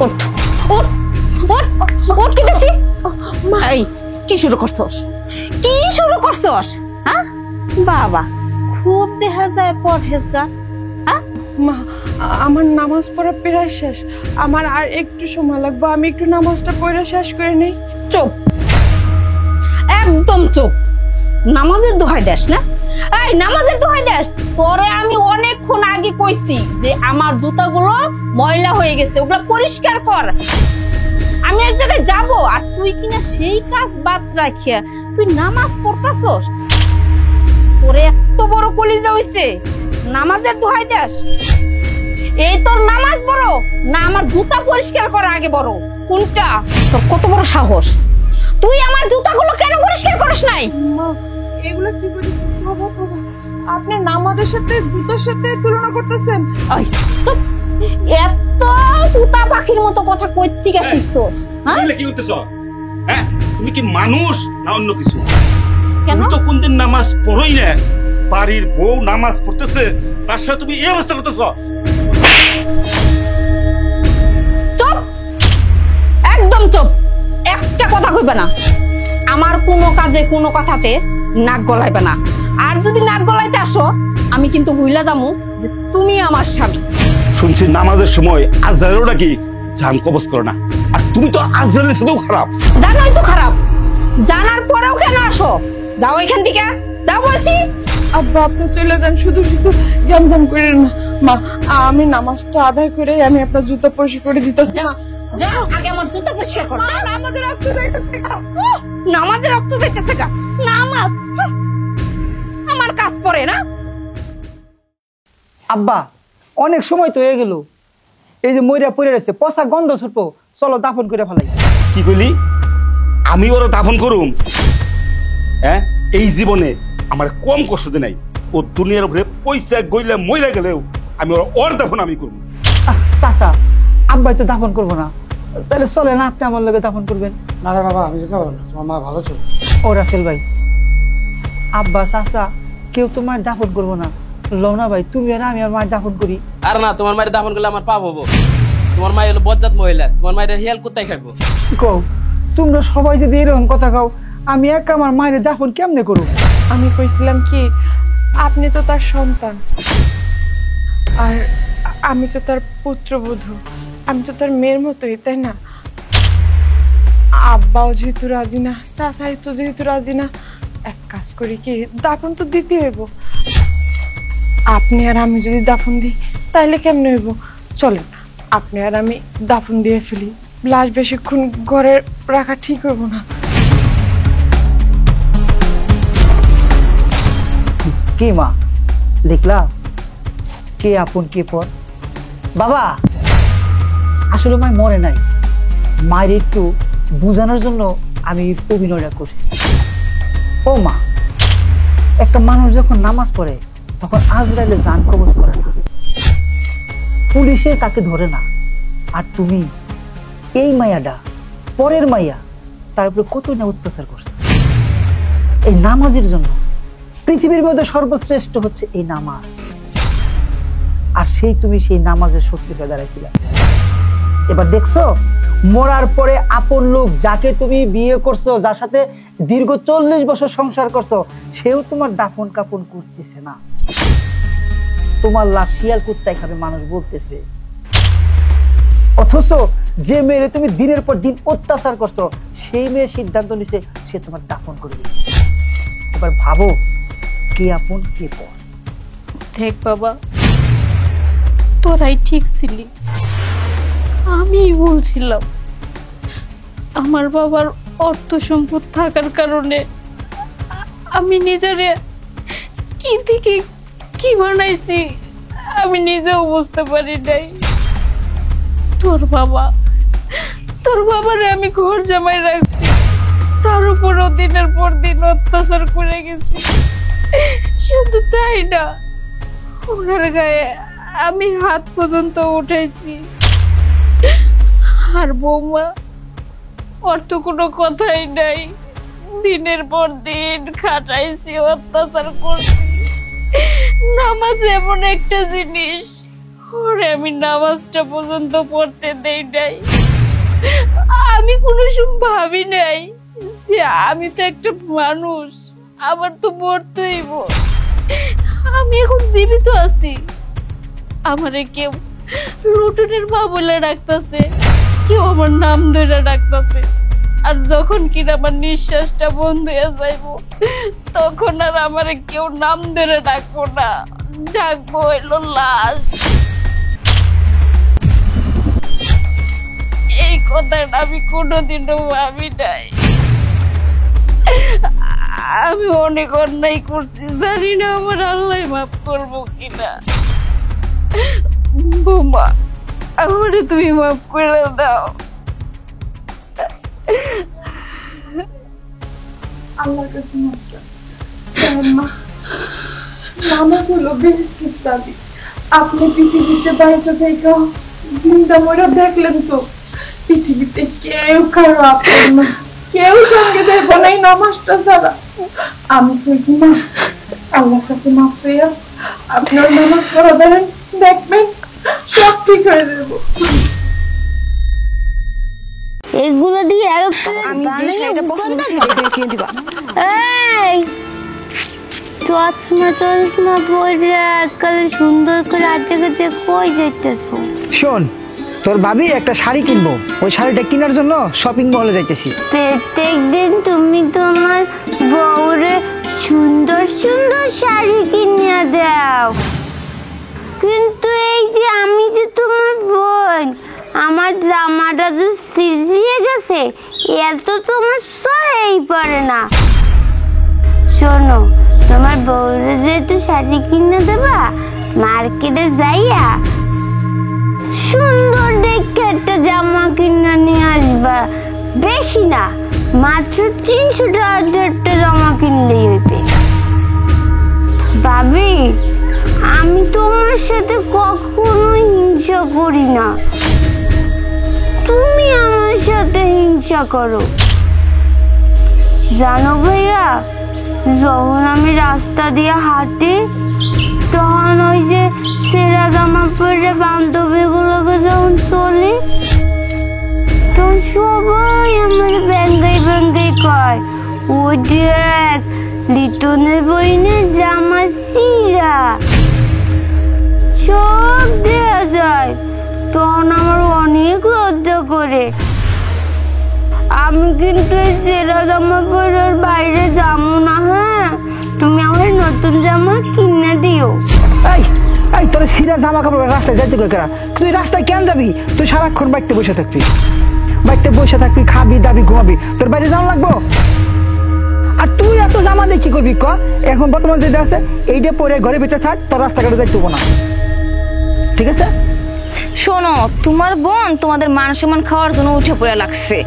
ওঠ ওঠ ওঠ ওঠ কেটেছি। এই কি শুরু করছস? কি শুরু করছস? হ্যাঁ বাবা, খুব দেখা যায় পরহেজগা। হ্যাঁ মা, আমার নামাজ পড়া প্রায় শেষ, আমার আর একটু সময় লাগবে, আমি একটু নামাজটা পড়ে শেষ করে নেই। চুপ, একদম চুপ। নামাজের দোহাই দেস না? এই নামাজের দোহাই দেস? তোরে আমি অনেকক্ষণ আগে কইছি যে আমার জুতাগুলো ময়লা হয়ে গেছে, ওগুলো পরিষ্কার কর। আমি এক জায়গায় যাব আর তুই কিনা সেই কাজ বাদ রাখিয়া তুই নামাজ পড়তাছস? তোরে এত বড় কলিজা হইছে, নামাজের দোহাই দেস? এই তোর নামাজ বড় না আমার জুতা পরিষ্কার করা আগে বড়? কোনটা? তোর কত বড় সাহস? তুই আমার জুতাগুলো কেন পরিষ্কার করিস নাই? মা, এগুলো কি করিস? বাবা বাবা, আপনি নামাজের সাথে জুতার সাথে তুলনা করতেছেন? এই চুপ, এত তুতা পাখির মতো কথা কই থেকে শিখছো? হ্যাঁ কি হইতেছ? হ্যাঁ, তুমি কি মানুষ না অন্য কিছু? কেন? তুমি তো কোনদিন নামাজ পড়োই না, বাড়ির বউ নামাজ পড়তেছে তার সাথে তুমি এই অবস্থা করতেছ। চুপ, একদম চুপ, একটা কথা কইবে না। আমার কোনো কাজে কোনো কথাতে নাক গলাইবে না। আর যদি নাক গলাইতে আসো আমি কিন্তু ভুইলা যামু যে তুমি আমার স্বামী। শুনছি নামাজের সময় আজরাইলও নাকি জান কবজ করো না, আর তুমি তো আজরাইলের সাথেও খারাপ। জানোই তো খারাপ, জানার পরেও কেন আসো? যাও এখান থেকে, যাও বলছি। আব্বা, আপনি চলে যান, শুধু শুধু জ্ঞানজাম করেন না। মা, আমি নামাজটা আদায় করে আমি আপনার জুতা পরিষ্কার করে দিতেছি। যাও যাও, আগে আমার জুতা পরিষ্কার করো। আমাদের রক্ত যাইতেছে। নামাজের রক্ত যাইতেছে গা? নামাজ আমার কাজ পড়ে না? আব্বা, অনেক সময় তো হয়ে গেল, এই যে মইরা পড়ে রয়েছে, পচা গন্ধ ছুটবো, চলো দাফন করে ফেলাই। কি কইলি? আমি ওরা দাফন করুম? হ্যাঁ, এই জীবনে আমার কম কষ্ট দে নাই। ও দুনিয়ার উপরে পয়সা গইলে মইরা গেলেও আমি ওর দাফন আমি করবো। চাচা, আব্বাই তো দাফন করবো না, তাহলে চলে না আপনি আমার লগে দাফন করবেন? না রে বাবা, আমি যেতে পারবো না, তোমার মা ভালো ছিল। ও রাসেল ভাই, আব্বা চাচা কেউ তো মায়ের দাফন করবো না, লওনা ভাই তুমি আর আমি আর মায়ের দাফন করি। আর না, তোমার মায়ের দাফন করলে আমার পাপ হবো। তোমার মায়ের হলো বজ্জাত মহিলা, তোমার মায়ের হিয়াল কোথায় খাইবো? কও, তোমরা সবাই যদি এরকম কথা কও, আমি একা আমার মায়ের দাফন কেমনে করবো? আমি কইছিলাম কি, আপনি তো তার সন্তান, আর আমি তো তার পুত্রবধূ, আমি তো তার মেয়ের মতোই, তাই না? আব্বাও যেহেতু রাজি না, চাচাই তো যেহেতু রাজি না, এক কাজ করি কি, দাফন তো দিতে হইব। আপনি আর আমি যদি দাফন দিই তাইলে কেমনে হইব? চলেন আপনি আর আমি দাফন দিয়ে ফেলি, লাশ বেশিক্ষণ ঘরে রাখা ঠিক হইব না। কি মা, দেখলা কে আপন কে পর? বাবা, আসলে মায় মরে নাই, মায়ের একটু বুঝানোর জন্য আমি অভিনয়টা করছি। ও মা, একটা মানুষ যখন নামাজ পড়ে তখন আজরাইলে জান কবজ করে না, পুলিশে তাকে ধরে না, আর তুমি এই মায়াটা পরের মাইয়া, তার উপরে কত না অত্যাচার করছে। এই নামাজের জন্য পৃথিবীর মধ্যে সর্বশ্রেষ্ঠ হচ্ছে এই নামাজ, আর তুমি সেই নামাজের শত্রুকে দাঁড়াইছিলে। এবার দেখছো, মরার পরে আপন লোক যাকে তুমি বিয়ে করছো, যার সাথে দীর্ঘ 40 বছর সংসার করছো, সেও তোমার দাফন কাফন করতেছে না। তোমার লাশ শিয়াল কুত্তায় খাবে মানুষ বলতেছে, অথচ যে মেয়ে তুমি দিনের পর দিন অত্যাচার করছো, সেই মেয়ে সিদ্ধান্ত নিছে সে তোমার দাফন করে দিবে। এবার ভাবো কে আপন কে পর। দেখ বাবা, তোরাই ঠিক ছিলি, আমি বলছিলাম আমার বাবার অর্থ সম্পদ থাকার কারণে আমি নিজেরে কি থেকে কি বানাইছি আমি নিজেও বুঝতে পারি নাই। তোর বাবারে আমি ঘর জামাই রাখছি, তার উপরও দিনের পর দিন অত্যাচার করে গেছি। শুধু তাই না, ওনার গায়ে আমি হাত পর্যন্ত উঠাইছি। আর বৌমা, ওর তো কোনো কথাই নাই, দিনের পর দিন খাটাইছি, অত্যাচার করছি। নামাজ এমন একটা জিনিস, ওরে আমি নামাজটা পর্যন্ত পড়তে দেই নাই। আমি কোনো সময় ভাবি নাই যে আমি তো একটা মানুষ, আমার তো মরতেই হইব। আমি এখন জীবিত আছি, আমারে কেউ রুটনের মা বলে ডাকতেছে, কেউ আমার নাম ধরে ডাকতেছে। আর যখন কিনা আমার নিঃশ্বাসটা বন্ধ হয়ে যাইব, তখন আর আমারে কেউ নাম ধরে ডাকবো না, ডাকবো হইলো লাশ। এই কথাটা আমি কোনোদিনও ভাবি নাই। আমি অনেক অন্যায় করছি, জানি না আমার আল্লাহ মাফ করবো কিনা। বৌমা, আমারে তুমি মাফ করে দাও। আল্লাহর কাছে মাফ চাই। কারণ মা, নামাজ হলো বেহেশতের চাবি। আপনি পৃথিবীতে বাইরে থেকে জিন্দা মরে দেখলেন তো, পৃথিবীতে কেউ কারো আপন না, কেউ সঙ্গে দেব না এই নামাজটা ছাড়া। আমি তো কি না আল্লাহর কাছে মাফ চাইয়া আপনার নামাজ পড়া দেবেন, দেখবেন সব ঠিক হয়ে যাবো। এগুলো দিয়ে আমি যে শাড়িটা পছন্দ সেটা কিনে দিবা। এই চশমা পরে এককালে সুন্দর করে আজকে কাছে কই যাইতেছো? শোন, তোর ভাবি একটা শাড়ি কিনবো, ওই শাড়িটা কেনার জন্য শপিং মলে যাইতেছি। প্রত্যেক দিন তুমি তোমার বউরে সুন্দর সুন্দর শাড়ি কিনে দাও, কিন্তু এই যে আমি যে তোমার বোন, আমার জামাটা যে ছিঁড়িয়ে গেছে, এত তোমার সহ্যই পারে না। শোনো, তোমার বউরে যে একটু শাড়ি কিনে দেবা, মার্কেটে যাইয়া সুন্দর দেখে একটা জামা কিনে নিয়ে আসবা। বেশি না, মাত্র 300 টাকা একটা জামা কিনলেই হইবে। ভাবি, আমি তোমার সাথে কখনো হিংসা করি না, তুমি আমার সাথে হিংসা করো। জানো ভাইয়া, যখন আমি রাস্তা দিয়ে হাঁটি, তখন ওই যে ছেঁড়া জামা পরে বান্ধবীগুলোকে যখন চলি, তখন সবাই আমার ব্যাঙ্গাই ব্যাঙ্গাই কয়, ওই দেখ লিটনের বইনের জামা ছিঁড়া, সব দেয়া যায়। তখন আমার অনেক লজ্জা করে। আমি কিন্তু এই ছেঁড়া জামা পরে বাইরে যাবো না। হ্যাঁ, তুমি আমার নতুন জামা কিনে দিও। এই এই তোর সিরা জামা কাপড় রাস্তায় যাইতে কই কেনা? তুই রাস্তায় কেন যাবি? তুই সারাক্ষণ বাড়িতে বসে থাকবি, বাড়িতে বসে থাকবি, খাবি দাবি ঘুমাবি, তোর বাইরে যাওয়া লাগবো? আর তুই এত জামা দিয়ে কি করবি ক? এখন বর্তমান যেটা আছে এইটা পরে ঘরে ভিতরে থাক, তোর রাস্তাঘাটে যাইতে হবো না, ঠিক আছে? শোনো, তোমার বোন তোমাদের মান সম্মান খাওয়ার জন্য উঠে পড়ে লাগছে।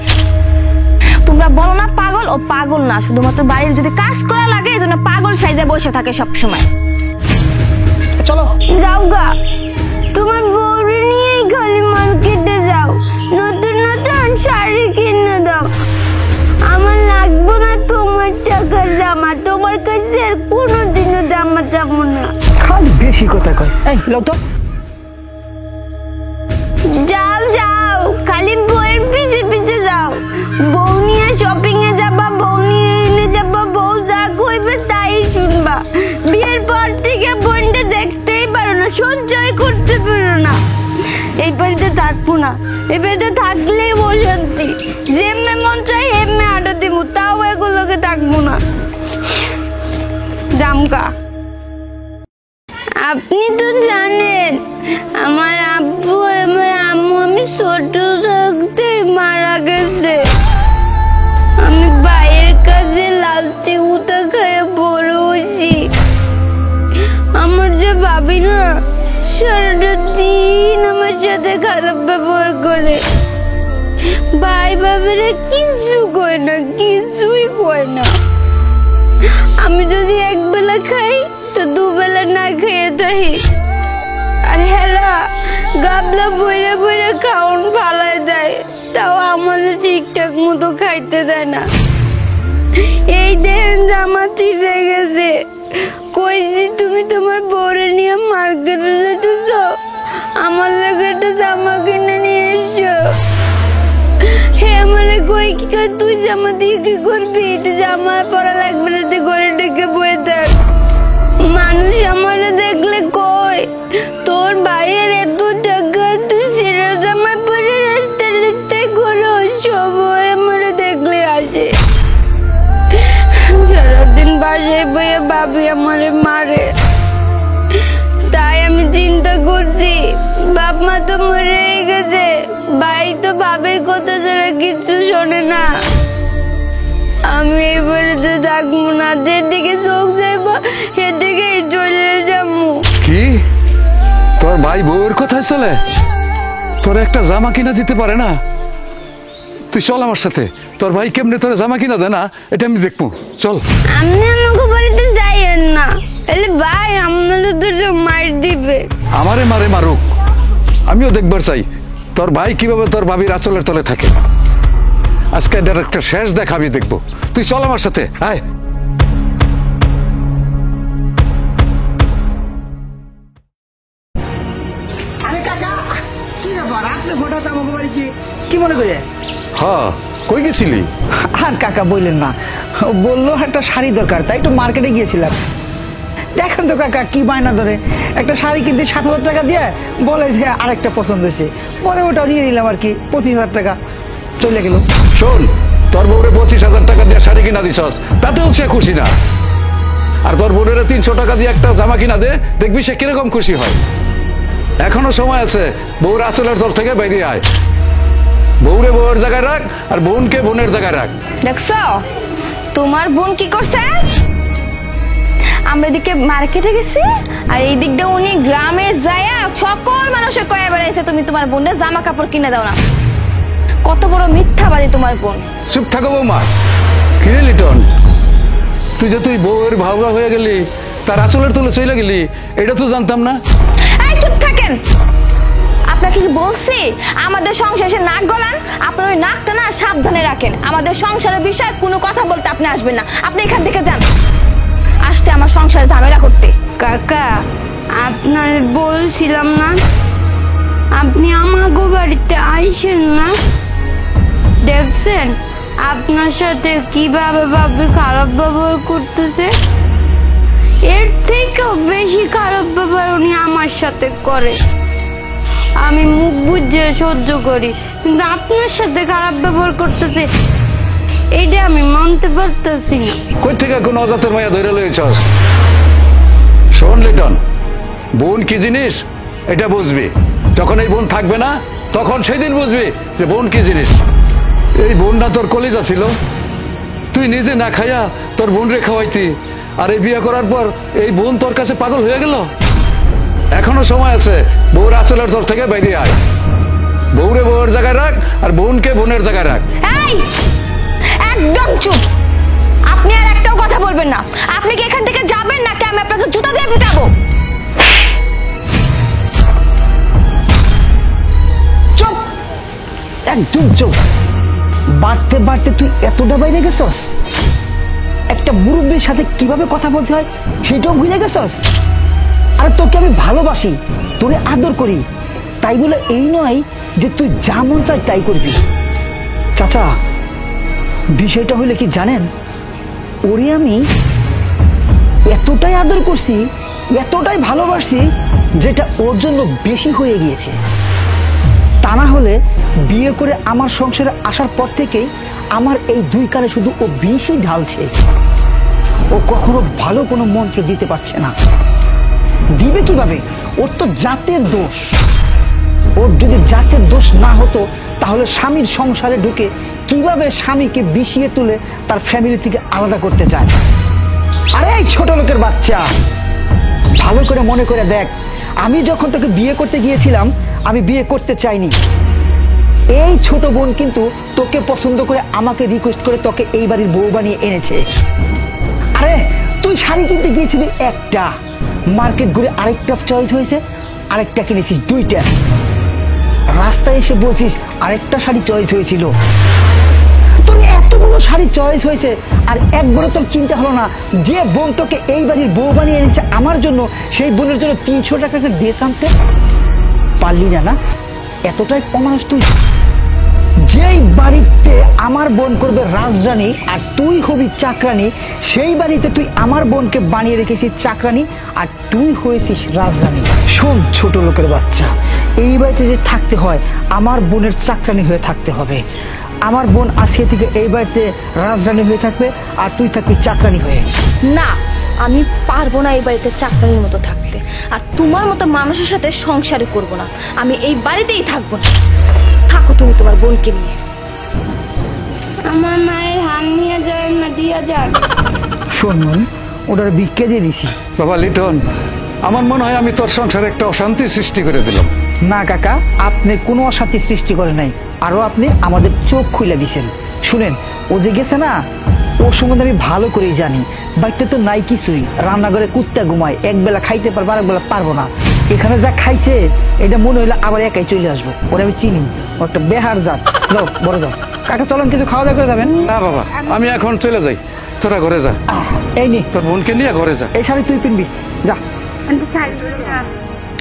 তোমরা বলো না পাগল, ও পাগল না, শুধুমাত্র বাড়ির যদি কাজ করা লাগে এই জন্য পাগল সাইজে বসে থাকে সবসময়। চলো যাও গা, তোমার বউরে নিয়েই খালি মার্কেটে যাও, নতুন নতুন শাড়ি কিনে দাও। আমার লাগবো না তোমার টাকার জামা, তোমার কাছে আর কোনোদিনও জামা যাবো না। খালি বেশি কথা কয়। এই লও তো। যাও যাও, খালি বউয়ের পিছে পিছে যাও। বউ নিয়ে শপিং এ যাবা, বউ নিয়ে এনে যাবা, বউ যা কইবে তাই শুনবা। বিয়ের পর থেকে বোনটা দেখতেই পারো না, সহ্যই করতে পারো না। এই বাড়িতে থাকবো না, এই বাড়িতে থাকলেই অশান্তি। যেমনে মন চাই এমনি আড্ডা দিব, তাও এগুলোকে থাকবো না। জামকা, আপনি তো জানেন আমার আব্বু আমার আম্মু আমি ছোট থাকতে মারা গেছে। আমি বাইরের কাছে লালচে উঠা খেয়ে বড় হয়েছি। আমার যে ভাবি না, সারাটা দিন আমার সাথে খারাপ ব্যবহার করে। ভাই ভাবিরা কিছু কয় না, কিছুই কয় না। আমি যদি একবেলা খাই তো দুবেলা না খেয়ে থাকি। আর হেলা গাবলা বইরে বইরে খাওন ফালায় দেয়, তাও আমাদের ঠিকঠাক মতো খাইতে দেয় না। এই দেখেন জামা ছিঁড়ে গেছে, কইছি তুমি তোমার বউরে নিয়ে মার্কেটে যেতেছ, জামা কিনে নিয়ে এসো। হে আমারে কই কি কই, তুই জামা দিয়ে কি করবি? তুই জামা পরা লাগবে না, তুই ঘরে ডেকে বয়ে থাক। মানুষ আমারে দেখলে কই তোর ভাইয়ের এত টাকা, তুই সেরা জামা পরে রাস্তায় রাস্তায় ঘোরো, সবাই আমারে দেখলে আসে। সারাদিন বাসায় বইয়ে ভাবি আমারে মারে। তাই আমি চিন্তা করছি, বাপ মা তো মরে গেছে, ভাই তো বাবের কথা ছাড়া কিচ্ছু শোনে না। আমি এবারে তো থাকবো না, যেদিকে চোখ যাইবো সেদিকেই চলে যাবো। কি তোর ভাই বউয়ের কথায় চলে? তোর একটা জামা কিনা দিতে পারে না? তুই চল আমার সাথে, তোর ভাই কেমনে তোর জামা কিনা দে না এটা আমি দেখবো। চল। আপনি আমাকে বাড়িতে যাইয়েন না, তাহলে ভাই আপনারা দুটো মার দিবে। আমারে মারে মারুক, আমিও দেখবার চাই তোর ভাই কিভাবে তোর ভাবির আঁচলের তলে থাকে। আজকে এটার একটা শেষ দেখা আমি দেখবো। তুই চল আমার সাথে, আয়। আরে কাকা, কি ব্যাপার? আপনি হঠাৎ আমাকে বাড়িতে কি মনে করে? হ্যাঁ, কই গেছিলি? আর কাকা বললেন না, বললো একটা শাড়ি দরকার, তাই একটু মার্কেটে গিয়েছিলাম। দেখেন তো কাকা কি বায়না ধরে, একটা শাড়ি কিনতে 7,000 টাকা দিয়ে বলে যে আরেকটা পছন্দ হয়েছে, পরে ওটা নিয়ে নিলাম আর কি, 25,000 টাকা চলে গেল। শোন, তোর বউরে 25,000 টাকা দিয়ে শাড়ি কিনা দিছস, তাতেও সে খুশি না। আর তোর বোনের 300 টাকা দিয়ে একটা জামা কিনা দে, দেখবি সে কিরকম খুশি হয়। এখনো সময় আছে, বউর আঁচলের তল থেকে বেরিয়ে আয়। বউরে বউয়ের জায়গায় রাখ, আর বোনকে বোনের জায়গায় রাখ। দেখছো তোমার বোন কি করছে? আমরা এদিকে মার্কেটে গেছি, আর এই দিক দিয়ে উনি গ্রামে যায় সকল মানুষের কয়ে বেড়াইছে তুমি তোমার বোনের জামা কাপড় কিনে দাও না। কত বড় মিথ্যাবাদী তোমার বোন। চুপ থাকো বৌমা। কিরে লিটন, তুই বউয়ের ভাবরা হয়ে গেলি, তার আঁচলের তলে চলে গেলি, এটা তো জানতাম না। এই চুপ থাকেন। আপনাকে কি বলছি আমাদের সংসারে নাক গলান? আপনার ওই নাকটা না সাবধানে রাখেন। আমাদের সংসারের বিষয়ে কোনো কথা বলতে আপনি আসবেন না। আপনি এখান থেকে যান, আসতে আমার সংসারে ঝামেলা করতে। কাকা, আপনার বলছিলাম না আপনি আমাগো বাড়িতে আইসেন না? দেখছেন আপনার সাথে কিভাবে ভাবি খারাপ ব্যবহার করতেছে? এর থেকেও বেশি খারাপ ব্যবহার উনি আমার সাথে করে। আমি মুখ বুঝে সহ্য করি, কিন্তু আপনার সাথে খারাপ ব্যবহার করতেছে, এটা আমি মানতে পারতেছি না। কই থেকে কোন অজাতের মায়া ধরে লইছস? শোন লিটন, বোন কি জিনিস এটা বুঝবি যখন এই বোন থাকবে না, তখন সেদিন বুঝবি যে বোন কি জিনিস। এই বোনটা তোর কলিজা ছিল, তুই নিজে না খাইয়া তোর বোন রে খাওয়াইতি, আর এই বিয়ে করার পর এই বোন তোর কাছে পাগল হয়ে গেল। এখনো সময় আছে, বউর আঁচলের তোর থেকে বেরিয়ে আয়। বউরে বউয়ের জায়গায় রাখ, আর বোনকে বোনের জায়গায় রাখ। এই একদম চুপ। আপনি আর একটাও কথা বলবেন না। আপনি কি এখান থেকে যাবেন নাকি আমি আপনাকে জুতা দিয়ে পিটাবো? চুপ, একদম চুপ। বাড়তে বাড়তে তুই এতটা বাইরে গেছস? একটা মুরব্বীর সাথে কিভাবে কথা বলতে হয় সেটাও ভুলে গেছস? আরে তোকে আমি ভালোবাসি, তোরে আদর করি, তাই বলে এই নয় যে তুই যা মন চাই তাই করবি। চাচা, বিষয়টা হইলে কি জানেন, ওরে আমি এতটাই আদর করছি, এতটাই ভালোবাসি, যেটা ওর জন্য বেশি হয়ে গিয়েছে। তা না হলে বিয়ে করে আমার সংসারে আসার পর থেকেই আমার এই 2 কানে শুধু ও বেশি ঢালছে। ও কখনো ভালো কোনো মন্ত্র দিতে পারছে না। দিবে কিভাবে? ওর তো জাতের দোষ। ওর যদি জাতের দোষ না হতো তাহলে স্বামীর সংসারে ঢুকে কিভাবে স্বামীকে বিষিয়ে তুলে তার ফ্যামিলি থেকে আলাদা করতে চায়। আরে এই ছোট লোকের বাচ্চা, ভালো করে মনে করে দেখ, আমি যখন তোকে বিয়ে করতে গিয়েছিলাম আমি বিয়ে করতে চাইনি। এই ছোট বোন কিন্তু তোকে পছন্দ করে আমাকে রিকোয়েস্ট করে তোকে এই বাড়ির বউ বানিয়ে এনেছে। আরে তুই শাড়ি কিনতে গিয়েছিলি একটা, মার্কেট ঘুরে আরেকটা চয়েস হয়েছে, আরেকটা কিনেছিস 2টা। রাস্তায় এসে বলছিস আরেকটা শাড়ি চয়েস হয়েছিল। তোর এতগুলো শাড়ি চয়েস হয়েছে, আর একবারও তোর চিন্তা হলো না যে বোন তোকে এই বাড়ির বউ বানিয়ে এনেছে আমার জন্য, সেই বোনের জন্য 300 টাকা ড্রেস আনতে পারলি না? না এতটাই অমানুষ তুই? যেই বাড়িতে আমার বোন করবে রাজরানী আর তুই হবি চাকরানী, সেই বাড়িতে তুই আমার বোনকে বানিয়ে রেখেছিস চাকরানী আর তুই হয়েছিস রাজরানী। শোন ছোট লোকের বাচ্চা, এই বাড়িতে যে থাকতে হয় আমার বোনের চাকরানী হয়ে থাকতে হবে। আমার বোন আজকে থেকে এই বাড়িতে রাজরানী হয়ে থাকবে আর তুই থাকবি চাকরানী হয়ে। না, আমি পারবো না এই বাড়িতে চাকরানির মতো থাকতে, আর তোমার মতো মানুষের সাথে সংসারে করব না। আমি এই বাড়িতেই থাকবো না। থাকো তুমি তোমার বোনকে নিয়ে। আমার মায়ের হাত নিয়ে যায় না, দিয়া যান। শোন মন, ওটার ভিক্ষা দিয়ে দিছি। বাবা লিটন, আমার মনে হয় আমি তোর সংসারে একটা অশান্তি সৃষ্টি করে দিলাম। না কাকা, আপনি কোনো অশান্তি সৃষ্টি করে নাই, আরো আপনি আমাদের চোখ খুলে দিছেন। শুনেন, ও যে গেছে না, ওর সম্বন্ধে আমি ভালো করেই জানি। বাড়িতে তো নাই কিছুই, রান্নাঘরে কুত্তা ঘুমায়, একবেলা খাইতে পারবো আর একবেলা পারবো না। এখানে যা খাইছে এটা মনে হইলে আবার একাই চলে আসবো। ওরা আমি চিনি, ও একটা বেহার জাত। যাও বড় যাও কাকা, চলেন কিছু খাওয়া দাওয়া করে যাবেন। না বাবা, আমি এখন চলে যাই, তোরা ঘরে যা। এই নি তোর বোনকে নিয়ে ঘরে যা। এই শাড়ি তুই কিনবি, যা। আমি তো শাড়ি পরি না,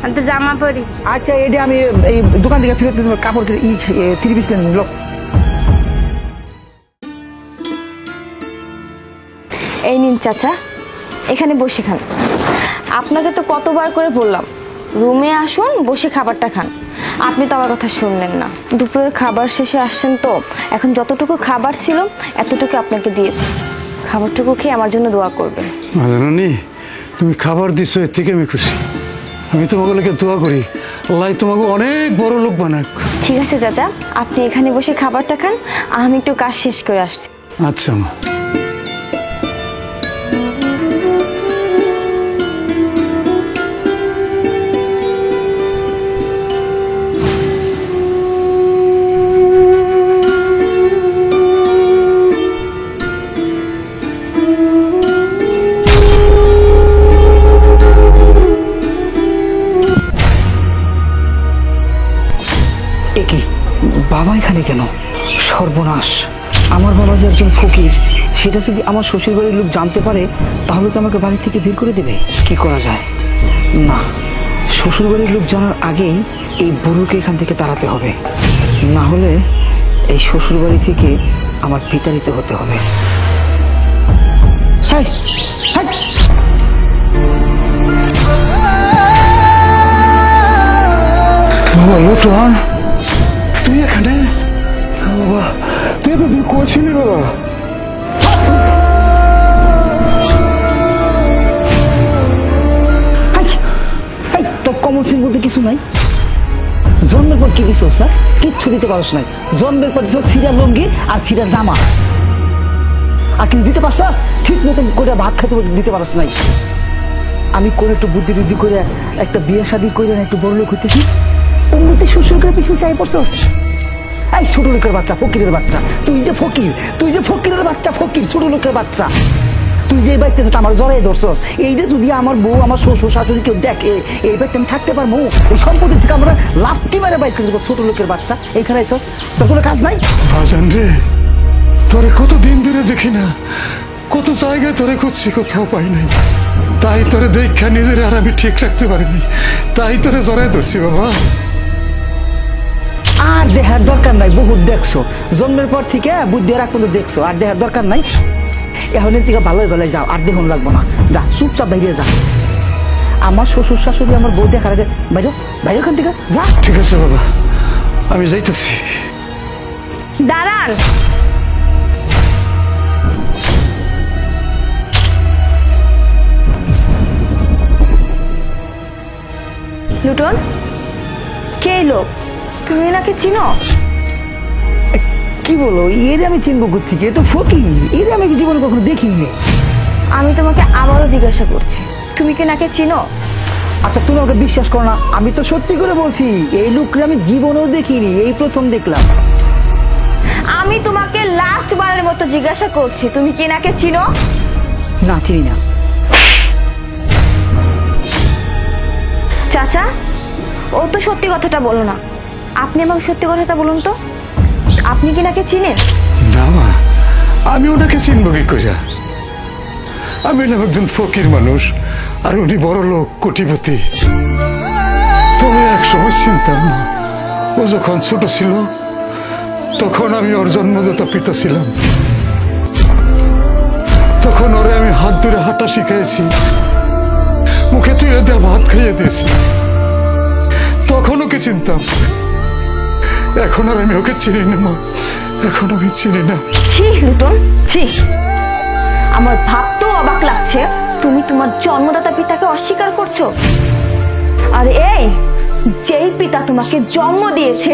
আমি তো জামা পরি। আচ্ছা, এটা আমি এই দোকান থেকে ফিরত কাপড় 3 পিস কিনে নিল। এই নিন চাচা, এখানে বসে খান। আপনাকে তো কতবার করে বললাম রুমে আসুন, বসে খাবারটা খান। আপনি তো আমার কথা শুনলেন না। দুপুরের খাবার শেষে আসছেন তো, এখন যতটুকু খাবার ছিল এতটুকু আপনাকে দিয়েছি। খাবারটুকু খেয়ে আমার জন্য দোয়া করবেন। জানি তুমি খাবার দিচ্ছ, এর থেকে আমি খুশি। আমি তোমাকে দোয়া করি আল্লাহ তোমাকে অনেক বড় লোক বানাক। ঠিক আছে চাচা, আপনি এখানে বসে খাবারটা খান, আমি একটু কাজ শেষ করে আসছি। আচ্ছা মা। বাবা এখানে কেন? সর্বনাশ, আমার বাবা যে একজন ফকির, সেটা যদি আমার শ্বশুর বাড়ির লোক জানতে পারে তাহলে তো আমাকে বাড়ি থেকে বের করে দেবে। কি করা যায়? না, শ্বশুর বাড়ির লোক জানার আগেই এই বুড়োকে এখান থেকে তাড়াতে হবে, না হলে এই শ্বশুর বাড়ি থেকে আমার বিতাড়িত হতে হবে। বাবা লুটন, তুই এখানে? বাবা তুই তো তুই করছিলি বাবা। তোর কমন সেন্স বলতে কিছু নাই? জন্মের পর কি দিছ স্যার? কিচ্ছু দিতে পারছ নাই। জন্মের পর দিছ সিরা লঙ্গি আর সিরা জামা, আর কিছু দিতে পারছ? ঠিক মতো করে ভাত খাইতে দিতে পারছ নাই। আমি করে একটু বুদ্ধি বুদ্ধি করে একটা বিয়ে শাদী করে একটু বড় লোক হইতেছি, উন্নতি শ্বশুর করে পিছু চাই পড়ছস। এই ছোট লোকের বাচ্চা, ফকিরের বাচ্চা, তুই যে ফকির, তুই যে ফকিরের বাচ্চা, ফকির ছোট লোকের বাচ্চা, তুই যে এই বাড়িতে আমার জড়াই ধরছস। এইটা যদি আমার বউ, আমার শ্বশুর শাশুড়ি কেউ দেখে, এই বাড়িতে আমি থাকতে পারবো? এই সম্পত্তি থেকে আমরা লাফটি মেরে বাইক করে দেবো। ছোট লোকের বাচ্চা, এইখানে আইসস, তোর কোনো কাজ নাই? বাজান রে, তোরে কতদিন ধরে দেখি না, কত জায়গায় তোরে খুঁজছি, কোথাও পাই নাই। তাই তোরে দেখা নিজের আর আমি ঠিক রাখতে পারিনি, তাই তোরে জড়াই ধরছি বাবা। আর দেখার দরকার নাই, বহুত দেখছো জন্মের পর থেকে, বুদ্ধি আর এখন দেখছো, আর দেখার দরকার নাই। এখন থেকে ভালোই ভালোই যাও, আর দেখুন লাগবো না, যা চুপচাপ বাইরে যা। আমার শ্বশুর শাশুড়ি আমার বউ দেখার আগে বাইরে বাইরে ওখান থেকে যা। ঠিক আছে বাবা, আমি যাইতেছি। দাঁড়ান, লুটন, কে লোক? তুমি এনাকে চিনো? কি বলো? এর আমি চিনবো কোথেকে? এ তো ফকির, এর আমি জীবনে কখনো দেখিনি। আমি তোমাকে আবারও জিজ্ঞাসা করছি, তুমি কি নাকে চিনো? আচ্ছা, তুমি ওকে বিশ্বাস করো না? আমি তো সত্যি করে বলছি, এই লোককে আমি জীবনেও দেখিনি, এই প্রথম দেখলাম। আমি তোমাকে লাস্ট বারের মতো জিজ্ঞাসা করছি, তুমি কি নাকে চিনো? না, চিনি না। চাচা, ও তো সত্যি কথাটা বলো না, আপনি আমাকে সত্যি কথাটা বলুন তো, আপনি কি নাকে চিনেন? না মা, আমি ওনাকে চিনবো কি করে? আমি হলাম একজন ফকির মানুষ, আর উনি বড় লোক, কোটিপতি। তবে এক সময় চিনতাম না, ও যখন ছোট ছিল তখন আমি ওর জন্মদাতা পিতা ছিলাম। তখন ওরে আমি হাত ধরে হাঁটা শিখিয়েছি, মুখে তুলে দেওয়া ভাত খাইয়ে দিয়েছি। তখন ওকে চিনতাম, এখন আর আমি ওকে চিনি না মা, এখন আমি চিনি না। ছি লিটন, ছি। আমার ভাবতেও অবাক লাগছে তুমি তোমার জন্মদাতা পিতাকে অস্বীকার করছো। আর এই যেই পিতা তোমাকে জন্ম দিয়েছে,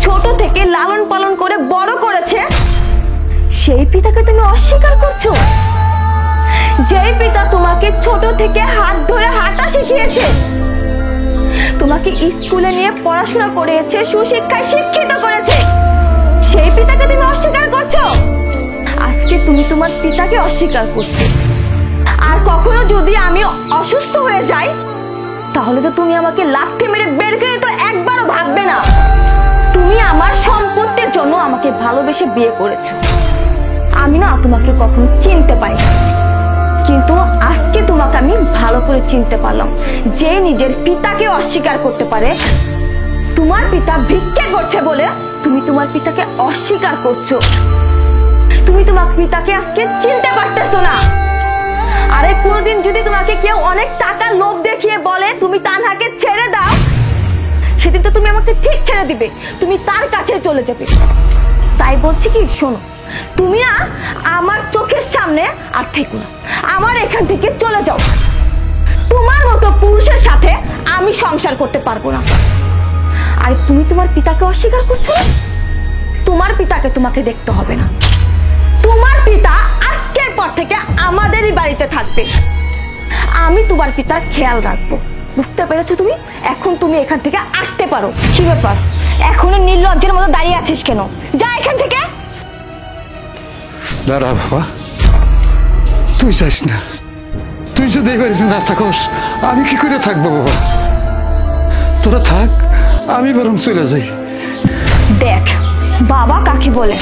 ছোট থেকে লালন পালন করে বড় করেছে, সেই পিতাকে তুমি অস্বীকার করছো। যেই পিতা তোমাকে ছোট থেকে হাত ধরে হাঁটা শিখিয়েছে, তোমাকে স্কুলে নিয়ে পড়াশোনা করিয়েছে, সুশিক্ষায় শিক্ষিত করেছে, সেই পিতাকে তুমি অস্বীকার করছো। আজকে তুমি তোমার পিতাকে অস্বীকার করছো। আর কখনো যদি আমি অসুস্থ হয়ে যাই, তাহলে তো তুমি আমাকে লাথি মেরে বের করে তো একবারও ভাববে না। তুমি আমার সম্পত্তির জন্য আমাকে ভালোবেসে বিয়ে করেছো। আমি না তোমাকে কখনো চিনতে পাই, কিন্তু আজকে তোমাকে আমি ভালো করে চিনতে পারলাম। যে নিজের পিতাকে অস্বীকার করতে পারে, তোমার পিতা ভিক্ষা করছে বলে তুমি তোমার পিতাকে অস্বীকার করছো। তুমি তোমার পিতাকে আজকে চিনতে পারতেছো না। আরে কোনদিন যদি তোমাকে কেউ অনেক টাকার লোভ দেখিয়ে বলে তুমি তানহাকে ছেড়ে দাও, সেদিন তো তুমি আমাকে ঠিক ছেড়ে দিবে, তুমি তার কাছে চলে যাবে। তাই বলছি কি, শোনো, তুমি না আমার চোখের সামনে আর থেকো না, আমার এখান থেকে চলে যাও। তোমার মতো পুরুষের সাথে আমি সংসার করতে পারবো না। আর তুমি তোমার পিতাকে অস্বীকার করছো, তোমার পিতাকে তোমাকে দেখতে হবে না। তোমার পিতা আজকের পর থেকে আমাদেরই বাড়িতে থাকবে। আমি তোমার পিতার খেয়াল রাখবো, বুঝতে পেরেছো তুমি? এখন তুমি এখান থেকে আসতে পারো। কি ব্যাপার, এখনো নির্লজ্জের মতো দাঁড়িয়ে আছিস কেন? যা এখান থেকে। দাঁড়া বাবা, তুই যাস না। তুই যদি এই বাড়িতে না থাকস, আমি কি করে থাকবো বাবা? তোরা থাক, আমি বরং চলে যাই। দেখ বাবা কাকে বলে।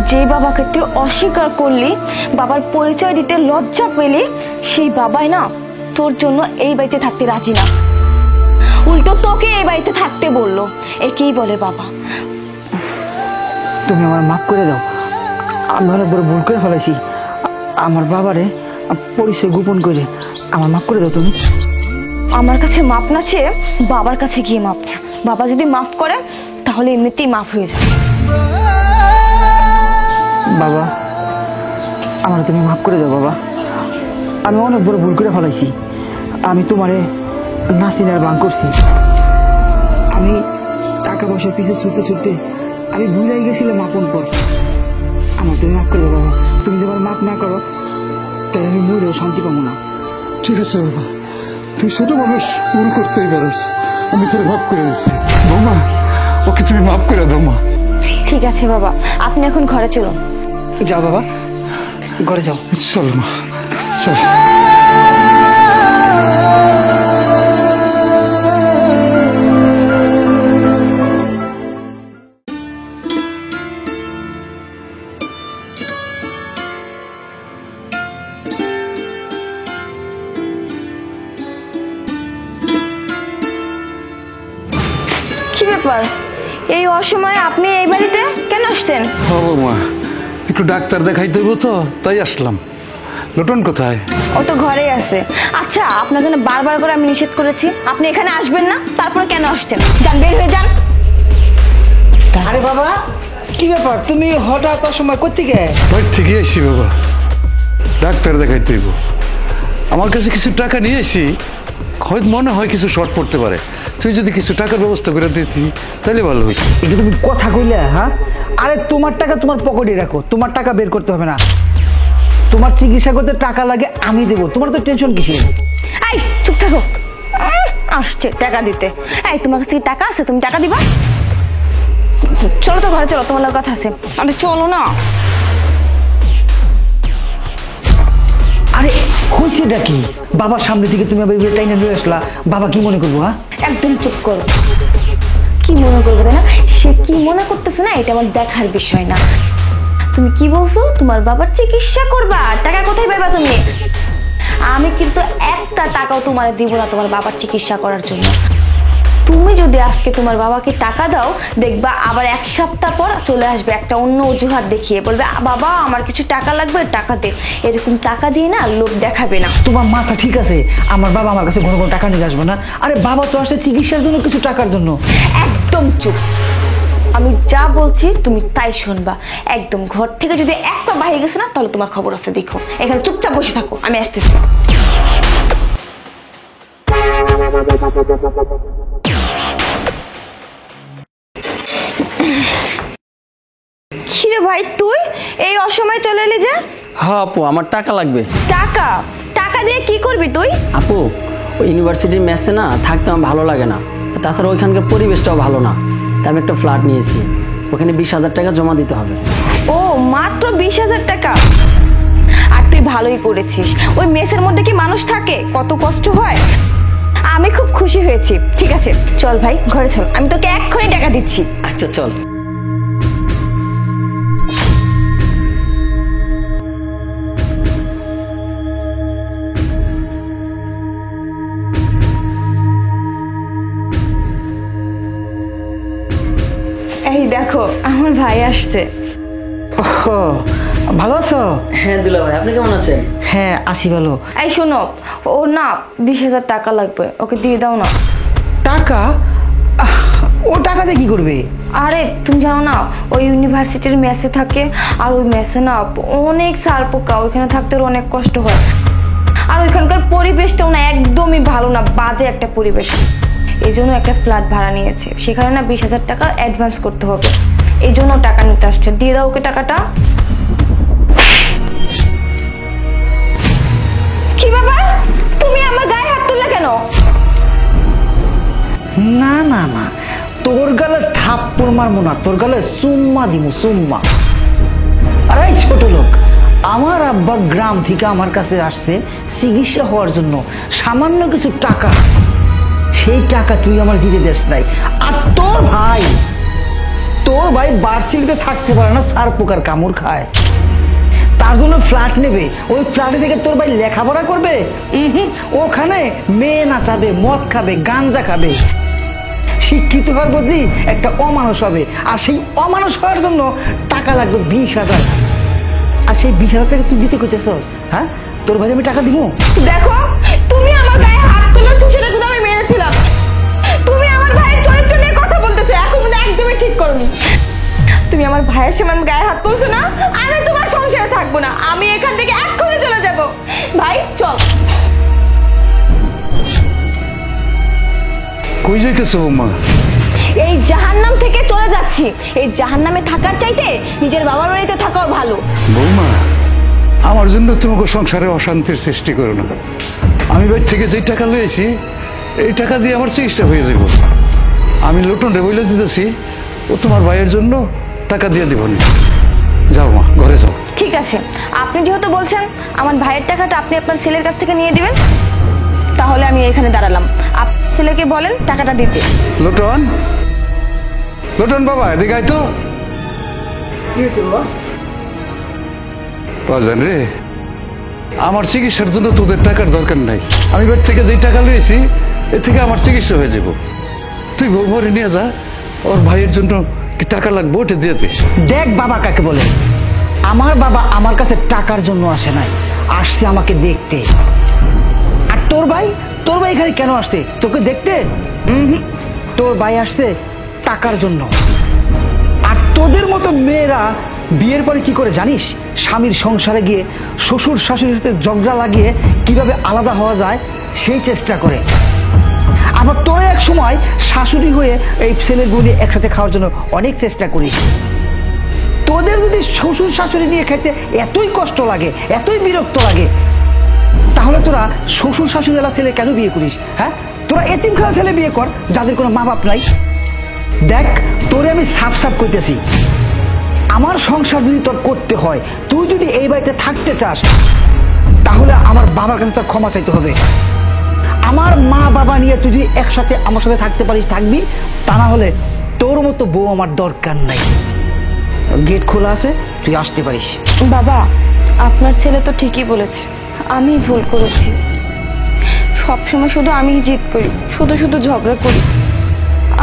যে বাবাকে তুই অস্বীকার করলি, বাবার পরিচয় দিতে লজ্জা পেলি, সেই বাবাই না তোর জন্য এই বাড়িতে থাকতে রাজি না, উল্টো তোকে এই বাড়িতে থাকতে বললো। একেই বলে বাবা। তুমি আমার মাফ করে দাও, আমি অনেক বড় ভুল করে ফেলাইছি। আমার বাবারে পরিচয় গোপন করে আমার মাফ করে দাও তুমি। আমার কাছে মাপ না চেয়ে বাবার কাছে গিয়ে মাপ চা। বাবা যদি মাফ করে তাহলে এমনিতেই মাফ হয়ে যাবে। বাবা, আমার তুমি মাফ করে দাও বাবা, আমি অনেক বড় ভুল করে ফেলাইছি। আমি তোমারে নাসিনার বাং করছি। আমি টাকা পয়সা পিছু ছুটতে ছুটতে আমি ভুলাই গেছিলাম আপন পর। আমার তুমি মাফ করে দাও বাবা। তুমি যদি আমার মাফ না করো তাহলে আমি মরেও শান্তি পাবো না। ঠিক আছে বাবা, তুই ছোট মানুষ, ভুল করতেই পারিস, আমি তোর মাফ করে দিচ্ছি। বৌমা, ওকে তুমি মাফ করে দাও মা। ঠিক আছে বাবা, আপনি এখন ঘরে চলুন। যাও বাবা, ঘরে যাও। চল মা, চল। কি ব্যাপার, এই অসময়ে আপনি এই বাড়িতে কেন আসছেন? হবো মা, একটু ডাক্তার দেখাইতে হইব তো, তাই আসলাম। লোটন কোথায়? ও তো ঘরেই আছে। আচ্ছা, আপনার জন্য বারবার করে আমি নিষেধ করেছি আপনি এখানে আসবেন না, তারপরে কেন আসছেন? যান, বের হয়ে যান। আরে বাবা, কি ব্যাপার, তুমি হঠাৎ অসময় কোত্থেকে? বাড়ি থেকে আসছি বাবা, ডাক্তার দেখাইতে হইব। আমার কাছে কিছু টাকা নিয়ে এসি, হয়তো মনে হয় কিছু শর্ট পড়তে পারে। তুই যদি কিছু টাকার ব্যবস্থা করে দিতি তাহলে ভালো হইতো। এটা তুমি কথা কইলে? হ্যাঁ, আরে তোমার টাকা তোমার পকেটে রাখো, তোমার টাকা বের করতে হবে না। তোমার চিকিৎসা করতে টাকা লাগে আমি দেবো, তোমার তো টেনশন কিসের? এই চুপ থাকো, আসছে টাকা দিতে। এই তোমার কাছে কি টাকা আছে? তুমি টাকা দিবা? চলো তো ঘরে চলো, তোমার কথা আছে। আরে চলো না। আরে হয়েছেটা কি? বাবার সামনে থেকে তুমি আবার টাইনে নিয়ে আসলা, বাবা কি মনে করবো? হ্যাঁ, একদম চুপ করো। কি মনে করবে না, সে কি মনে করতেছে না এটা আমার দেখার বিষয় না। তুমি কি বলছো? তোমার বাবার চিকিৎসা করবা? টাকা কোথায় পাইবা তুমি? আমি কিন্তু একটা টাকাও তোমার দিব না তোমার বাবার চিকিৎসা করার জন্য। তুমি যদি আজকে তোমার বাবাকে টাকা দাও, দেখবা আবার 1 সপ্তাহ পর চলে আসবে একটা অন্য অজুহাত দেখিয়ে, বলবে বাবা আমার কিছু টাকা লাগবে, টাকা দে। এরকম টাকা দিয়ে না লোভ দেখাবে না। তোমার মাথা ঠিক আছে? আমার বাবা আমার কাছে ঘন ঘন টাকা নিয়ে আসবে না। আরে বাবা তো আসছে চিকিৎসার জন্য, কিছু টাকার জন্য। একদম চুপ, আমি যা বলছি তুমি তাই শুনবা। একদম ঘর থেকে যদি একটা বাইরে গেছে না, তাহলে তোমার খবর আছে। দেখো এখানে চুপচাপ বসে থাকো, আমি আসতেছি। কিরে ভাই, তুই এই অসময়ে চলে এলি যে? হ্যাঁ আপু, আমার টাকা লাগবে। টাকা? টাকা দিয়ে কি করবি তুই? আপু, ওই ইউনিভার্সিটির মেসে না থাকতে আমার ভালো লাগে না, তাছাড়া ওইখানকার পরিবেশটাও ভালো না। তাই আমি একটা ফ্ল্যাট নিয়েছি, ওখানে 20,000 টাকা জমা দিতে হবে। ও, মাত্র 20,000 টাকা? আর তুই ভালোই করেছিস। ওই মেসের মধ্যে কি মানুষ থাকে? কত কষ্ট হয়। আমি খুব খুশি হয়েছি। ঠিক আছে চল ভাই, ঘরে চল, আমি তোকে এক্ষুনি টাকা দিচ্ছি। আচ্ছা চল। এই দেখো আমার ভাই আসছে। ভালো আছো? হ্যাঁ দুলা ভাই, আপনি কেমন আছেন? হ্যাঁ আছি ভালো। এই শোনো, ও না 20,000 টাকা লাগবে, ওকে দিয়ে দাও না। টাকা? ও টাকা দিয়ে কি করবে? আরে তুমি জানো না, ওই ইউনিভার্সিটির মেসে থাকে, আর ওই মেসে না অনেক সার পোকা, ওইখানে থাকতে ওর অনেক কষ্ট হয়। আর ওইখানকার পরিবেশটাও না একদমই ভালো না, বাজে একটা পরিবেশ। এই জন্য একটা ফ্ল্যাট ভাড়া নিয়েছে, সেখানে না 20,000 টাকা অ্যাডভান্স করতে হবে। এই জন্য টাকা নিতে আসছে, দিয়ে দাও ওকে টাকাটা। কি ব্যাপার, তুমি আমার গায়ে হাত তুললে কেন? না না না, তোর গালে থাপ্পড় মারবো না, তোর গালে চুম্মা দিব, চুম্মা। আরে ছোট লোক, আমার আব্বা গ্রাম থেকে আমার কাছে আসছে চিকিৎসা হওয়ার জন্য, সামান্য কিছু টাকা, সেই টাকা তুই আমার দিতে দেস নাই। আর তোর ভাই বার্সিলিতে থাকতে পারে না, সার পোকার কামড় খায়, তার জন্য ফ্ল্যাট নেবে। ওই ফ্ল্যাটে থেকে তোর ভাই লেখাপড়া করবে? ওখানে মেয়ে নাচাবে, মদ খাবে, গাঞ্জা খাবে, শিক্ষিত হওয়ার বদলি একটা অমানুষ হবে। আর সেই অমানুষ হওয়ার জন্য টাকা লাগবে 20,000। আর সেই 20,000 টাকা তুই দিতে কইতেছস? হ্যাঁ, তোর ভাই আমি টাকা দিব? দেখো, তুমি আমার গায়ে হাত তুলেছো, সেটা কিন্তু আমি মেনেছিলাম। তুমি আমার ভাইয়ের চরিত্র নিয়ে কথা বলতেছো, এখন কিন্তু একদমই ঠিক করনি। তুমি আমার ভাইয়ের সামনে গায়ে হাত তুলছো না, আমি তোমার সংসারে থাকবো না, আমি এখান থেকে এক্ষুনি চলে যাব। ভাই চল। কই যাইতেছো বৌমা? এই জাহান্নাম থেকে চলে যাচ্ছি। এই জাহান্নামে থাকার চাইতে নিজের বাবার বাড়িতে থাকাও ভালো। বৌমা, আমার জন্য তোমাকে সংসারে অশান্তির সৃষ্টি করো না। আমি বাড়ি থেকে যে টাকা লইছি, এই টাকা দিয়ে আমার চিকিৎসা হয়ে যাব। আমি লোটন রে বলে দিতেছি, ও তোমার ভাইয়ের জন্য টাকা দিয়ে দিব না। যাও মা, ঘরে যাও। ঠিক আছে, আপনি যেহেতু বলছেন আমার ভাইয়ের টাকাটা আপনি আপনার ছেলের কাছ থেকে নিয়ে দিবেন, তাহলে আমি এখানে দাঁড়ালাম। আপনার ছেলেকে বলেন টাকাটা দিতে। লোটন, লোটন বাবা, এদিকে আয় তো। বাজান রে, আমার চিকিৎসার জন্য তোদের টাকার দরকার নাই। আমি বাড়ি থেকে যে টাকা লইছি, এ থেকে আমার চিকিৎসা হয়ে যাব। তুই বৌমারে নিয়ে যা, ওর ভাইয়ের জন্য কি টাকা লাগবে ওটা দিয়ে দে। দেখ বাবা কাকে বলে। আমার বাবা আমার কাছে টাকার জন্য আসে নাই, আসছে আমাকে দেখতে। আর তোর ভাই এখানে কেন আসছে? তোকে দেখতে? তোর ভাই আসছে টাকার জন্য। আর তোদের মতো মেয়েরা বিয়ের পরে কি করে জানিস? স্বামীর সংসারে গিয়ে শ্বশুর শাশুড়ির সাথে ঝগড়া লাগিয়ে কিভাবে আলাদা হওয়া যায় সেই চেষ্টা করে। আবার তোরা এক সময় শাশুড়ি হয়ে এই ছেলের গুলি একসাথে খাওয়ার জন্য অনেক চেষ্টা করিস। তোদের যদি শ্বশুর শাশুড়ি নিয়ে খেতে এতই কষ্ট লাগে, এতই বিরক্ত লাগে, তাহলে তোরা শ্বশুর শাশুড়িওয়ালা ছেলে কেন বিয়ে করিস? হ্যাঁ, তোরা এতিমখানা ছেলে বিয়ে কর, যাদের কোনো মা বাপ নাই। দেখ, তোরে আমি সাফ সাফ কইতেছি, আমার সংসার যদি তোর করতে হয়, তুই যদি এই বাড়িতে থাকতে চাস, তাহলে আমার বাবার কাছে তোর ক্ষমা চাইতে হবে। আমার মা বাবা নিয়ে তুই যদি একসাথে আমার সাথে থাকতে পারিস থাকবি, তা না হলে তোর মতো বউ আমার দরকার নাই। গেট খোলা আছে, তুই আসতে পারিস। বাবা, আপনার ছেলে তো ঠিকই বলেছে, আমি ভুল করেছি। সবসময় শুধু আমি জিদ করি, শুধু ঝগড়া করি।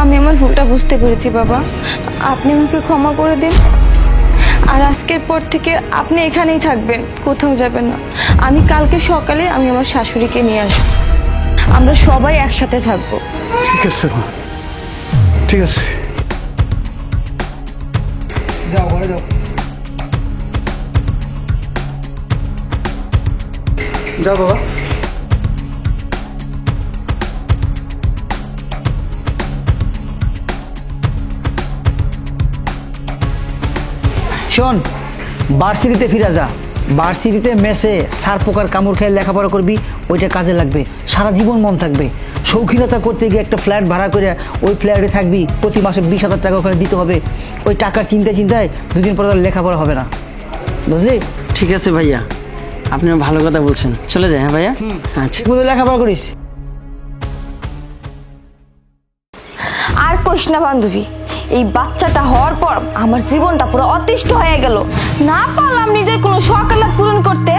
আমি আমার ভুলটা বুঝতে পেরেছি বাবা, আপনি আমাকে ক্ষমা করে দিন। আর আজকের পর থেকে আপনি এখানেই থাকবেন, কোথাও যাবেন না। আমি কালকে সকালে আমি আমার শাশুড়িকে নিয়ে আসবো, আমরা সবাই একসাথে থাকবো। ঠিক আছে মা, ঠিক আছে। যাও ঘরে যাও, যাও বাবা। শোন, ভার্সিটিতে ফিরে যা। ভার্সিটিতে মেসে সার পোকার কামড় খেয়ে লেখাপড়া করবি, ওইটা কাজে লাগবে, সারা জীবন মন থাকবে। শৌখিনতা করতে গিয়ে একটা ফ্ল্যাট ভাড়া করে ওই ফ্ল্যাটে থাকবি, প্রতি মাসে 20,000 টাকা ওখানে দিতে হবে। ওই টাকার চিন্তায় দুদিন পর তোর লেখাপড়া হবে না, বুঝলি? ঠিক আছে ভাইয়া, আপনি ভালো কথা বলছেন, চলে যাই। হ্যাঁ ভাইয়া, আচ্ছা ঠিক মতো লেখাপড়া করিস। আর কইস না বান্ধবী, এই বাচ্চাটা হওয়ার পর আমার জীবনটা পুরো অতিষ্ঠ হয়ে গেল। না পারলাম নিজের কোনো সকালে পূরণ করতে,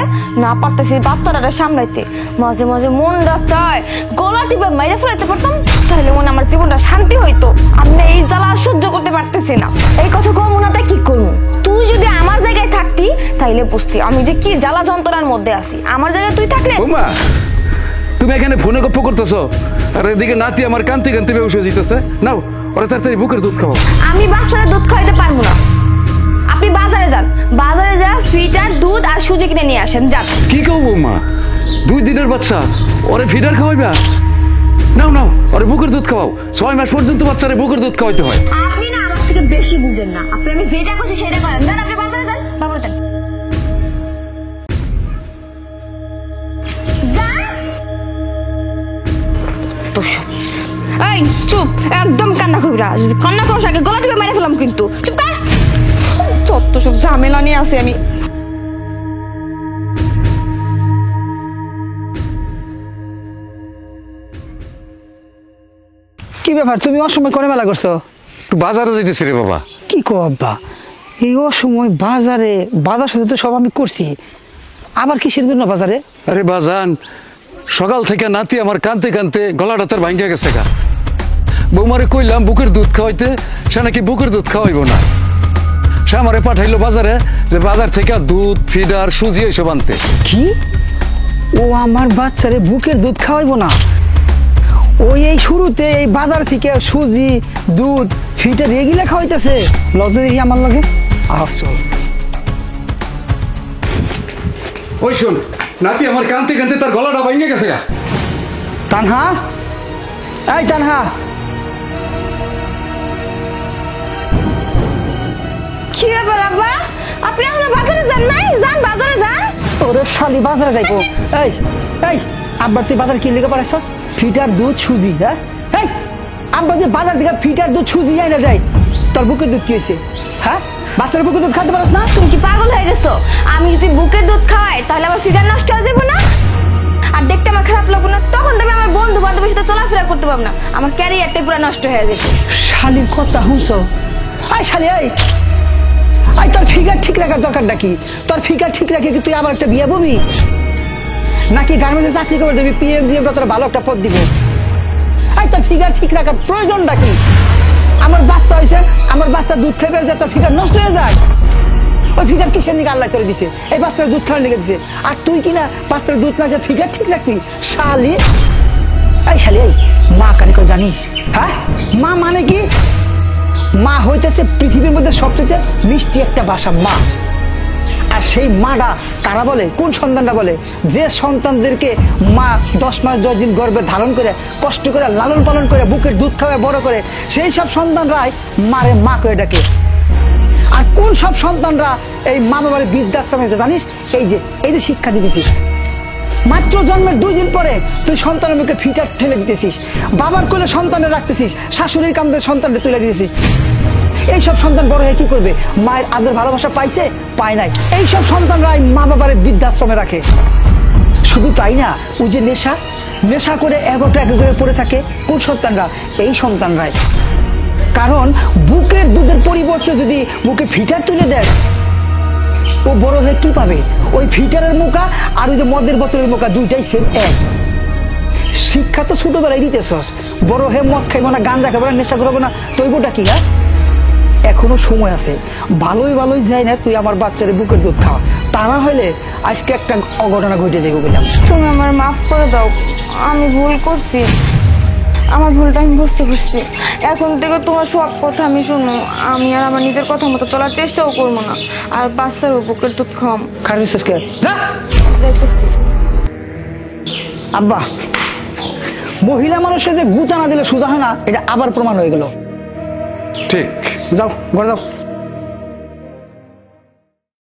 না পারতেছি বাচ্চাটাকে সামলাইতে। মাঝে মাঝে মনটা চায় গলা টিপে মেরে ফেলাইতে পারতাম, তাহলে মনে আমার জীবনটা শান্তি হইতো। আমি না এই জ্বালা সহ্য করতে পারতেছি না। এই কথা কম না, তাই কি করবো? তুই যদি আমার জায়গায় থাকতি তাইলে বুঝতি আমি যে কি জ্বালা যন্ত্রণার মধ্যে আছি। আমার জায়গায় তুই থাকলে। বৌমা, তুমি এখানে ফোনে গপ্প করতেছো, আর এদিকে নাতি আমার কান্তি কান্তি বেউস হয়ে যেতেছে। নাও ওরা তাড়াতাড়ি বুকের দুধ খাও। আমি বাচ্চারা দুধ খাইতে পারবো না, আপনি বাজারে যান, বাজারে যা ফিটার দুধ আর সুজি কিনে নিয়ে আসেন। যান। কি কও বৌমা, 2 দিনের বাচ্চা, ওরে ফিডার খাওয়াইবা? নাও নাও, ওরে বুকের দুধ খাওয়াও। 6 মাস পর্যন্ত বাচ্চারে বুকের দুধ খাওয়াইতে হয়। আপনি না আমার থেকে বেশি বুঝেন না, আপনি আমি যেটা করছি সেটা করেন। যান, আপনি বাজারে যান, বাবারে যান। এই চুপ, একদম কান্না করবি না। যদি কান্না করো আগে গলা টিপে মেরে ফেলাম কিন্তু। চুপ কর, যত সব ঝামেলা নিয়ে আসি আমি। কি ব্যাপার, তুমি অসময় করে মেলা করছো? একটু বাজারে যাইতেছি রে বাবা। কি কো আব্বা, এই অসময় বাজারে? বাজার সাথে তো সব আমি করছি, আবার কিসের জন্য বাজারে? আরে বাজান, সকাল থেকে নাতি আমার কানতে কানতে গলাটা তার ভাঙ্গা গেছে গা। বৌমারে কইলাম বুকের দুধ খাওয়াইতে, সে নাকি বুকের দুধ খাওয়াইব না। সে আমারে পাঠাইলো বাজারে, যে বাজার থেকে দুধ, ফিডার, সুজি এসব আনতে। কি? ও আমার বাচ্চারে বুকের দুধ খাওয়াইবো না? ওই এই শুরুতে এই বাজার থেকে সুজি, দুধ, ফিটার এগুলা খাওয়াইতেছে? লজ্জ দেখি আমার লগে। চল। ওই শোন, নাতি আমার কানতে কানতে তার গলাটা ভাঙ্গা গেছে গা। তানহা, এই তানহা। কি ব্যাপার আব্বা, আপনি এখনো বাজারে যান নাই? যান, বাজারে যান। ওরে শালি, বাজারে যাইবো? এই এই আব্বার তুই বাজার কি লেগে পাঠাইছস? ফিটার দুধ, সুজি। হ্যাঁ, এই আব্বা যে বাজার থেকে ফিটার দুধ, সুজি আইনা যায়, তোর বুকের দুধ কি হয়েছে? হ্যাঁ, বাচ্চার বুকের দুধ খাতে পারস না? তুমি কি পাগল হয়ে গেছো? আমি যদি বুকের দুধ খাওয়াই তাহলে আমার ফিগার নষ্ট হয়ে যাবে না? আর দেখতে আমার খারাপ লাগবে না? তখন তুমি আমার বন্ধু বান্ধবের সাথে চলাফেরা করতে পারবে না, আমার ক্যারিয়ারটাই পুরো নষ্ট হয়ে যাবে। শালির কথা শুনছো? আই শালি, এই তোর ফিগার ঠিক রাখার দরকারটা কি? তোর ফিগার ঠিক রাখে কি তুই আবার একটা বিয়ে ববি, নাকি গার্মেন্টসে চাকরি করে দেবি? পিএনজি তোর ভালো একটা পদ দিব। এই তোর ফিগার ঠিক রাখার প্রয়োজনটা কি? আমার বাচ্চা হয়েছে, আমার বাচ্চা দুধ খেয়ে যে তোর ফিগার নষ্ট হয়ে যায়? ওই ফিগার কিসের নিকে আল্লাহ চলে দিছে? এই বাচ্চার দুধ খাওয়ার লেগে দিছে, আর তুই কিনা বাচ্চার দুধ না খেয়ে ফিগার ঠিক রাখবি? শালি, এই শালি, এই মা কানে করে জানিস? হ্যাঁ, মা মানে কি? মা হইতেছে পৃথিবীর মধ্যে সবচেয়ে মিষ্টি একটা ভাষা, মা। আর সেই মাটা কারা বলে? কোন সন্তানটা বলে? যে সন্তানদেরকে মা 10 মাস 10 দিন গর্ভে ধারণ করে কষ্ট করে লালন পালন করে বুকের দুধ খাওয়ায় বড় করে, সেই সব সন্তানরাই মারে মা করে ডাকে। আর কোন সব সন্তানরা এই মা বাবার বৃদ্ধাশ্রমে জানিস? এই যে শিক্ষা দিতেছিস, মাত্র জন্মের 2 দিন পরে তুই সন্তানের মুখে ফিটার ঠেলে দিতেছিস, বাবার কোলে সন্তানের রাখতেছিস, শাশুড়ির কান্দে সন্তানকে তুলে দিতেছিস। এইসব সন্তান বড় হয়ে কি করবে? মায়ের আদর ভালোবাসা পাইছে? পায় নাই। এইসব সন্তানরা মা বাবার বৃদ্ধাশ্রমে রাখে। শুধু তাই না, ওই যে নেশা করে এক জায়গায় পড়ে থাকে, কোন সন্তানরা? এই সন্তানরাই। কারণ বুকের দুধের পরিবর্তে যদি মুখে ফিটার তুলে দেয়, ও বড় হয়ে কি পাবে? ওই ফিটারের মুখা আর ওই যে মদের বোতলের মুখা, দুইটাই সেম এক। শিক্ষা তো ছোটবেলায় দিতেছস, বড় হে মদ খাইবো না, গাঞ্জা খাবো না, নেশা করবো না, তৈবটা কি? হ্যাঁ, এখনো সময় আছে, ভালোই ভালোই যাই না তুই আমার বাচ্চারে বুকের দুধ খাওয়া, তা না হলে আজকে একটা অঘটনা ঘটে যাইব বললাম। তুমি আমার মাফ করে দাও, আমি ভুল করছি, আমার ভুলটা আমি বুঝতে পারছি। এখন থেকে তোমার সব কথা আমি শুনবো, আমি আর আমার নিজের কথা মতো চলার চেষ্টাও করবো না, আর বাচ্চার বুকের দুধ খাওয়াম। খারাপ কে যা যাইতেছি। আব্বা, মহিলা মানুষের যে গুতা না দিলে সোজা হয় না, এটা আবার প্রমাণ হয়ে গেল। ঠিক। যাও ঘরে যাও।